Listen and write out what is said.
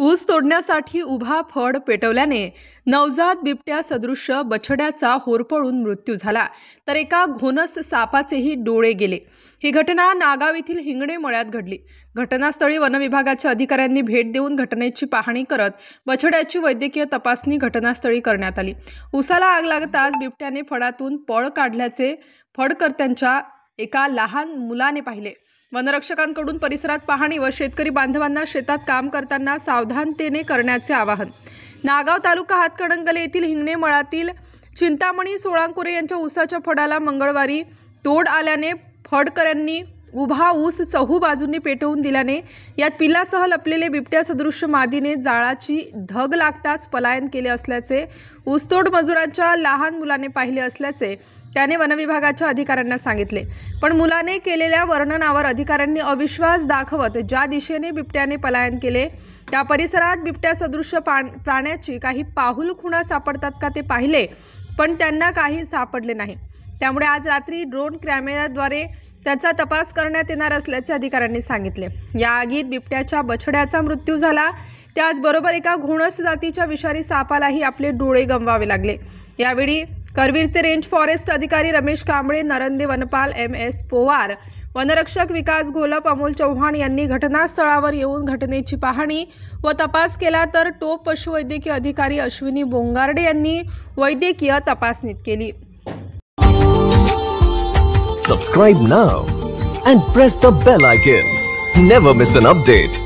ऊस तोडण्यासाठी उभा फड पेटवल्याने नवजात बिबट्या सदृश्य बछड्याचा होरपळून मृत्यू झाला, तर एका घोणस सापाचेही डोळे गेले। ही घटना नागाव येथील हिंगणे मळ्यात घडली। घटनास्थळी वन विभागाच्या अधिकाऱ्यांनी भेट देऊन घटनेची पाहणी करत बछड्याची वैद्यकीय तपासणी घटनास्थळी करण्यात आली। ऊसाला आग लागताच बिबट्याने फडातून पळ काढल्याचे फडकर्त्यांच्या एका लहान मुलाने पाहिले। वनरक्षकांकडून परिसरात पाहणी व शेतकरी बांधवांना शेतात काम करताना सावधानतेने करण्याचे आवाहन। नागाव तालुका हातकणंगले येथील हिंगणे मळ्यातील चिंतामणी सोळांकोरे यांच्या ऊसाच्या फडाला मंगळवारी तोड आल्याने फडकऱ्यांनी उभा ऊस चहू बाजूंनी पेटवून दिल्याने यात पिल्लासह लपलेले बिबट्या सदृश्य मादीने जाळाची धग लागताच पलायन केले असल्याचे ऊसतोड मजुरांच्या लहान मुलाने पाहिले असल्याचे त्याने वनविभागाच्या अधिकाऱ्यांना सांगितले। पण मुलाने केलेल्या वर्णनावर अधिकाऱ्यांनी अविश्वास दाखवत ज्या दिशेने बिबट्याने पलायन केले त्या परिसरात बिबट्या सदृश्य प्राण्याची काही पाहुल खुणा सापडतात का ते पाहिले, पण त्यांना काही सापडले नाही। त्यामुळे आज रात्री ड्रोन कॅमेऱ्याद्वारे त्याचा तपास करण्यात येणार असल्याचे अधिकाऱ्यांनी सांगितले। या आगीत बिबट्याच्या बछड्याचा मृत्यू झाला, त्याचबरोबर एका घोणस जातीच्या विषारी सापालाही आपले डोळे गमवावे लागले। यावेळी करवीरचे रेंज फॉरेस्ट अधिकारी रमेश कांबळे, नरंदे वनपाल MS पोवार, वनरक्षक विकास घोलप, अमोल चव्हाण यांनी घटनास्थळावर येऊन घटनेची पाहणी व तपास केला, तर टोप पशुवैद्यकीय अधिकारी अश्विनी बोंगार्डे यांनी वैद्यकीय तपासणी केली। Subscribe now and press the bell icon. Never miss an update.